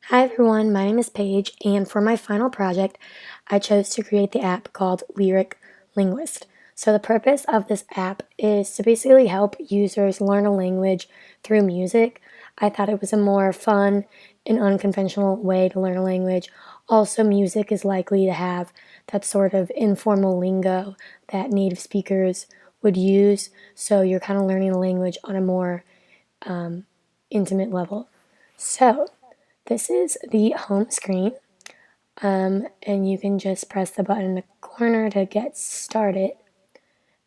Hi everyone, my name is Paige, and for my final project, I chose to create the app called Linguist. So the purpose of this app is to basically help users learn a language through music. I thought it was a more fun and unconventional way to learn a language. Also, music is likely to have that sort of informal lingo that native speakers would use, so you're kind of learning a language on a more intimate level. So, this is the home screen, and you can just press the button in the corner to get started.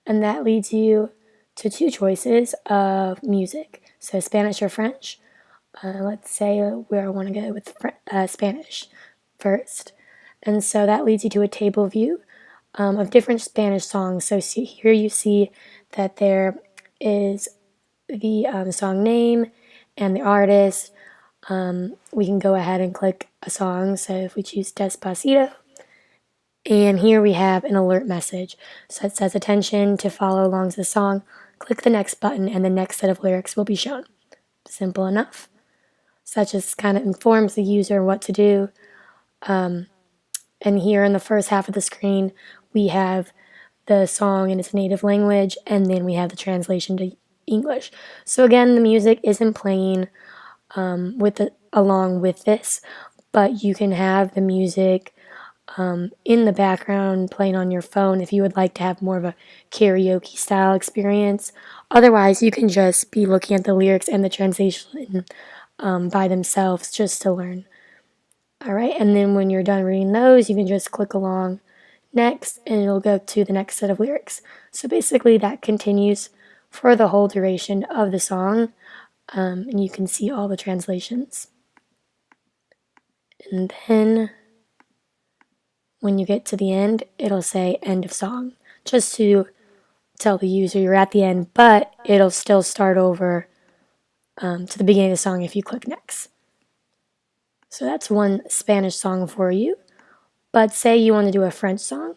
And that leads you to two choices of music, so Spanish or French. Let's say where I want to go with Spanish first. And so that leads you to a table view of different Spanish songs. So here you see that there is the song name and the artist. We can go ahead and click a song. So if we choose Despacito, and here we have an alert message. So it says, attention, to follow along to the song, click the next button and the next set of lyrics will be shown. Simple enough. So that just kind of informs the user what to do. And here in the first half of the screen, we have the song in its native language, and then we have the translation to English. So again, the music isn't playing along with this, but you can have the music in the background playing on your phone if you would like to have more of a karaoke style experience. Otherwise, you can just be looking at the lyrics and the translation by themselves just to learn. Alright, and then when you're done reading those, you can just click along next and it'll go to the next set of lyrics. So basically that continues for the whole duration of the song, and you can see all the translations. And then when you get to the end, it'll say end of song, just to tell the user you're at the end, but it'll still start over to the beginning of the song if you click next. So that's one Spanish song for you. But say you want to do a French song,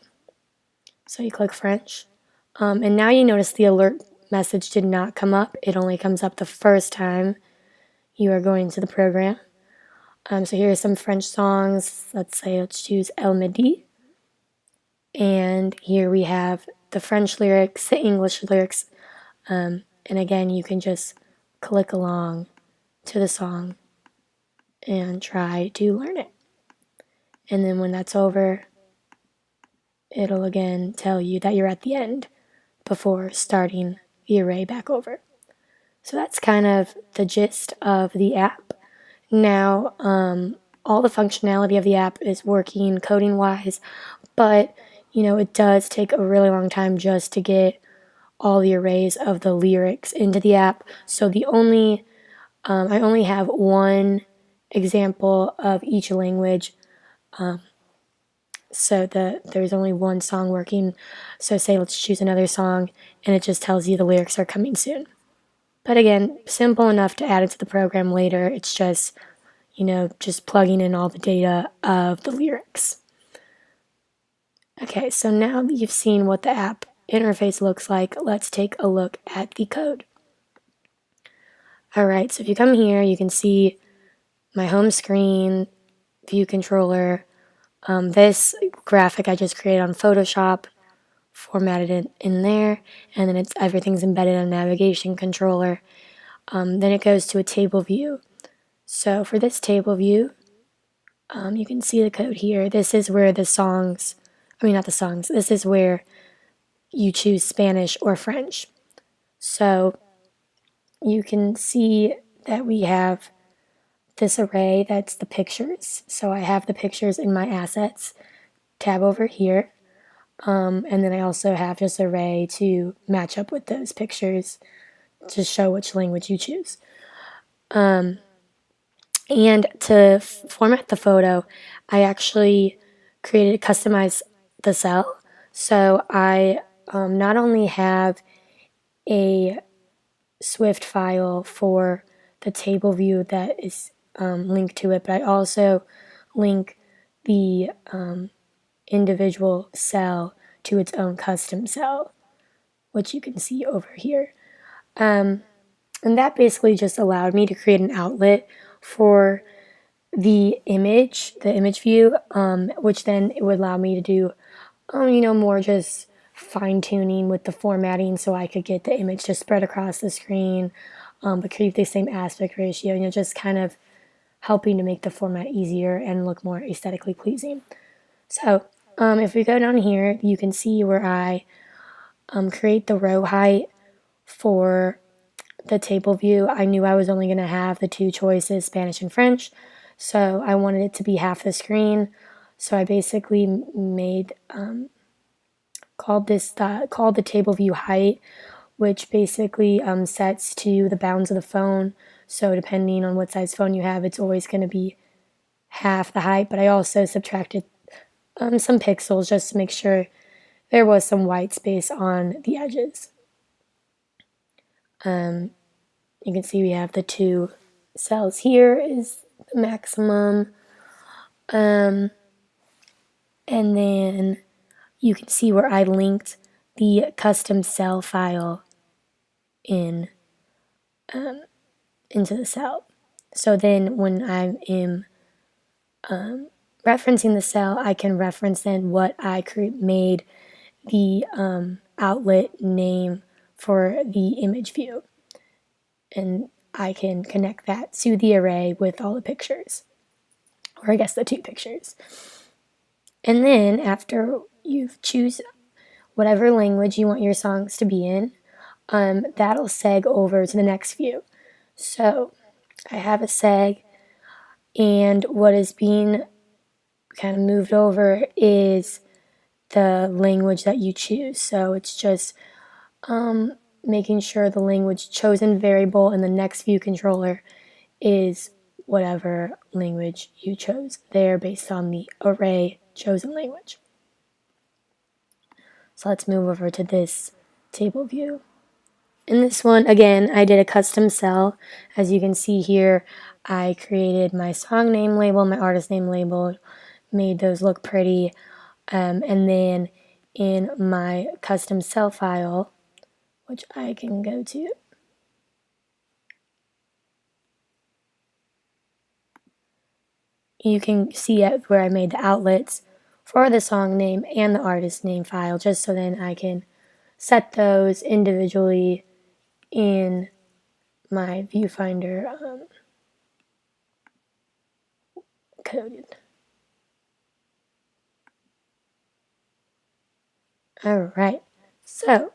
so you click French, and now you notice the alert message did not come up. It only comes up the first time you are going to the program. So here are some French songs. Let's choose El Midi. And here we have the French lyrics, the English lyrics, and again, you can just click along to the song and try to learn it. And then when that's over, it'll again tell you that you're at the end before starting the array back over. So that's kind of the gist of the app. Now, all the functionality of the app is working coding-wise, but it does take a really long time just to get all the arrays of the lyrics into the app. So I only have one example of each language. So there's only one song working. So say let's choose another song, and it just tells you the lyrics are coming soon. But again, simple enough to add it to the program later. It's just, just plugging in all the data of the lyrics. Okay, so now that you've seen what the app interface looks like, let's take a look at the code. Alright, so if you come here, you can see my home screen, view controller. This graphic I just created on Photoshop, formatted in there, and then everything's embedded in a navigation controller. Then it goes to a table view. So for this table view, you can see the code here. This is where this is where you choose Spanish or French. So you can see that we have this array that's the pictures. So I have the pictures in my assets tab over here. And then I also have this array to match up with those pictures to show which language you choose. And to format the photo, I actually customized the cell. So I not only have a Swift file for the table view that is linked to it, but I also link the individual cell to its own custom cell, which you can see over here. And that basically just allowed me to create an outlet for the image view, which then it would allow me to do, more just fine tuning with the formatting so I could get the image to spread across the screen, but keep the same aspect ratio, just kind of helping to make the format easier and look more aesthetically pleasing. So if we go down here, you can see where I create the row height for the table view. I knew I was only going to have the two choices, Spanish and French, so I wanted it to be half the screen. So I basically made called the table view height, which basically sets to the bounds of the phone. So depending on what size phone you have, it's always going to be half the height. But I also subtracted some pixels just to make sure there was some white space on the edges. You can see we have the two cells here is the maximum. And then you can see where I linked the custom cell file into the cell. So then when I am referencing the cell, I can reference then what I made the outlet name for the image view. And I can connect that to the array with all the pictures, or I guess the two pictures. And then after you choose whatever language you want your songs to be in, that'll seg over to the next view. So I have a seg, and what is being kind of moved over is the language that you choose. So it's just making sure the language chosen variable in the next view controller is whatever language you chose there based on the array chosen language. So let's move over to this table view. In this one, again, I did a custom cell. As you can see here, I created my song name label, my artist name label, made those look pretty, and then in my custom cell file, which I can go to, you can see it where I made the outlets for the song name and the artist name file, just so then I can set those individually in my viewfinder coded. All right, so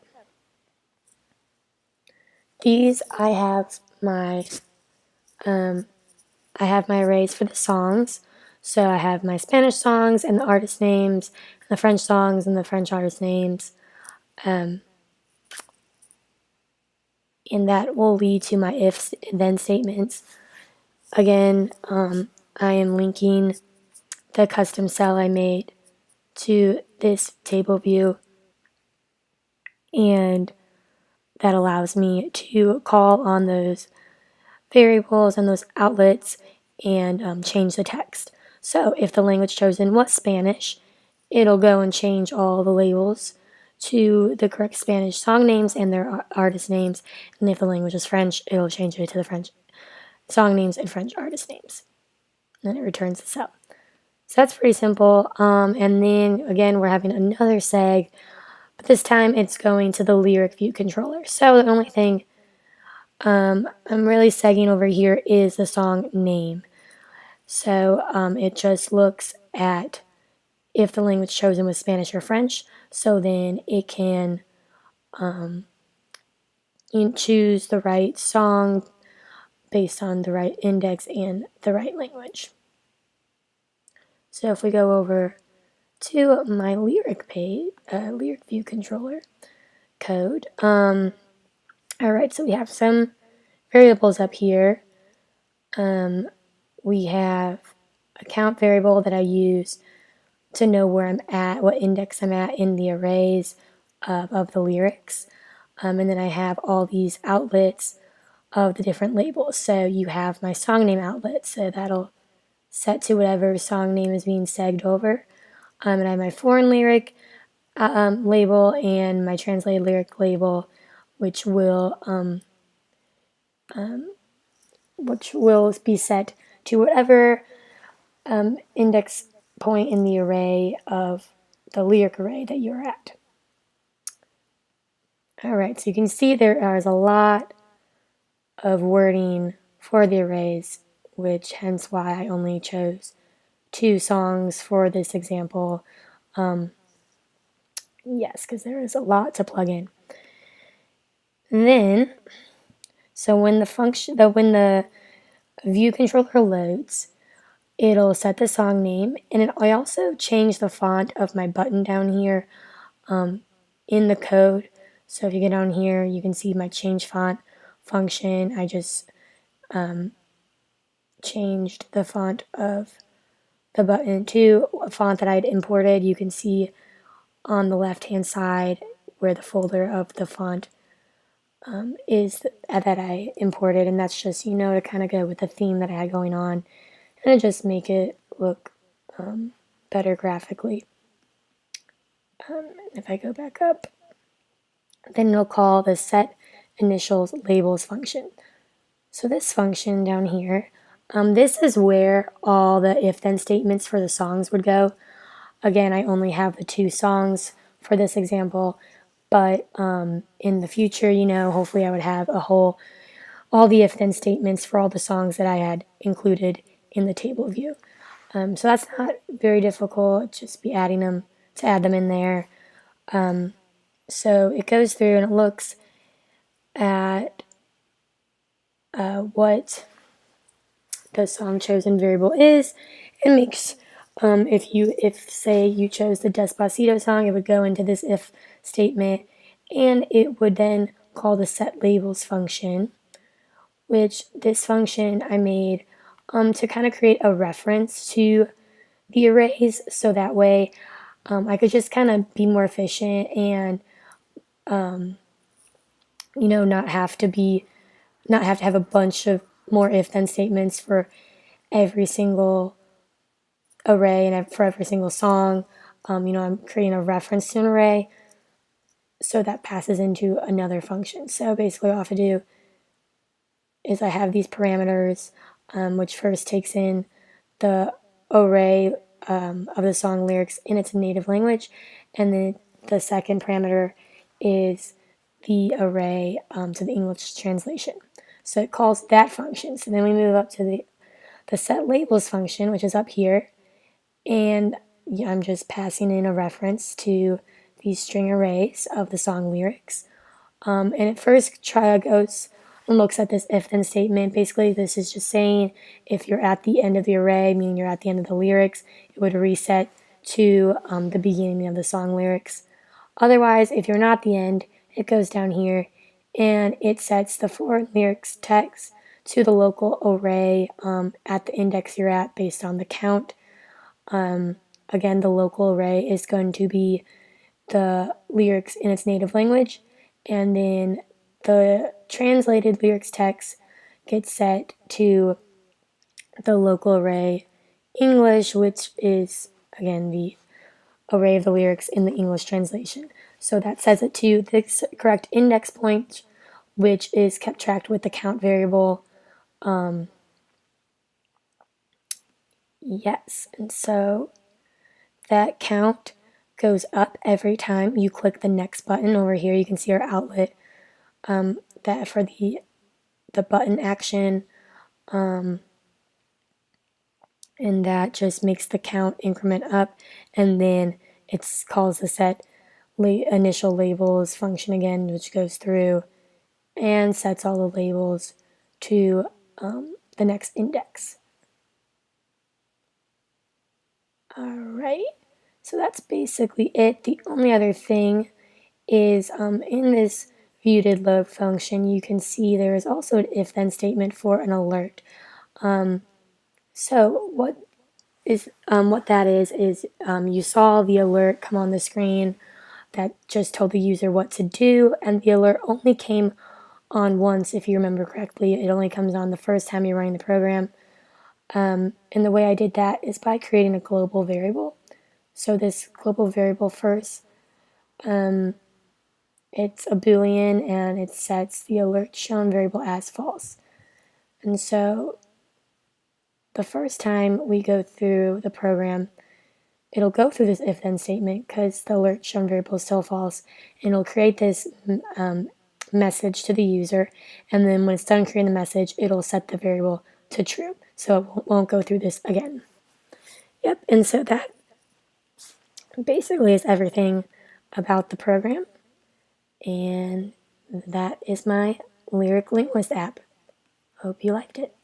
these I have my arrays for the songs. So I have my Spanish songs and the artist names, and the French songs and the French artist names. And that will lead to my if then statements. Again, I am linking the custom cell I made to this table view, and that allows me to call on those variables and those outlets and change the text. So if the language chosen was Spanish, it'll go and change all the labels to the correct Spanish song names and their artist names. And if the language is French, it'll change it to the French song names and French artist names. And then it returns the cell. So that's pretty simple. And then again, we're having another seg, but this time it's going to the lyric view controller. So the only thing I'm really segging over here is the song name. So it just looks at if the language chosen was Spanish or French, so then it can choose the right song based on the right index and the right language. So if we go over to my lyric page, lyric view controller code, all right, so we have some variables up here. We have a count variable that I use to know where I'm at, what index I'm at in the arrays of the lyrics. And then I have all these outlets of the different labels. So you have my song name outlet, so that'll set to whatever song name is being segged over. And I have my foreign lyric label and my translated lyric label, which will be set to whatever index point in the array of the lyric array that you're at. Alright, so you can see there is a lot of wording for the arrays, which hence why I only chose 2 songs for this example. Yes, because there is a lot to plug in. And then, so when the view controller loads, it'll set the song name, and I also changed the font of my button down here in the code. So if you get down here, you can see my change font function. I just changed the font of the button to a font that I had imported. You can see on the left hand side where the folder of the font is that I imported, and that's just, to kind of go with the theme that I had going on and just make it look better graphically. If I go back up, then it'll call the set initials labels function. So this function down here, this is where all the if-then statements for the songs would go. Again, I only have the 2 songs for this example, but in the future, hopefully I would have all the if-then statements for all the songs that I had included in the table view. So that's not very difficult, just be adding them to add them in there. So it goes through and it looks at what the song chosen variable is. It makes, if say you chose the Despacito song, it would go into this if statement, and it would then call the set labels function, which this function I made to kind of create a reference to the arrays, so that way I could just kind of be more efficient and not have to have a bunch of more if-then statements for every single array and for every single song. I'm creating a reference to an array, so that passes into another function. So basically all I have to do is I have these parameters, which first takes in the array of the song lyrics in its native language, and then the second parameter is the array to the English translation. So it calls that function. So then we move up to the set labels function, which is up here, and I'm just passing in a reference to these string arrays of the song lyrics. And it first goes and looks at this if-then statement. Basically, this is just saying if you're at the end of the array, meaning you're at the end of the lyrics, it would reset to the beginning of the song lyrics. Otherwise, if you're not the end, it goes down here and it sets the foreign lyrics text to the local array at the index you're at based on the count. Again, the local array is going to be the lyrics in its native language, and then the translated lyrics text gets set to the local array English, which is, again, the array of the lyrics in the English translation. So that sets it to the correct index point, which is kept tracked with the count variable. Yes, and so that count goes up every time you click the next button. Over here you can see our outlet that for the button action, and that just makes the count increment up, and then it calls the set initial labels function again, which goes through and sets all the labels to the next index. Alright, so that's basically it. The only other thing is in this viewDidLoad function, you can see there is also an if-then statement for an alert. So what that is you saw the alert come on the screen that just told the user what to do, and the alert only came on once, if you remember correctly. It only comes on the first time you're running the program. And the way I did that is by creating a global variable. So this global variable first, it's a Boolean, and it sets the alert shown variable as false. And so the first time we go through the program, it'll go through this if-then statement because the alert shown variable is still false, and it'll create this message to the user, and then when it's done creating the message, it'll set the variable to true, so it won't go through this again. Yep, and so that basically is everything about the program, and that is my Lyric Linguist app. Hope you liked it.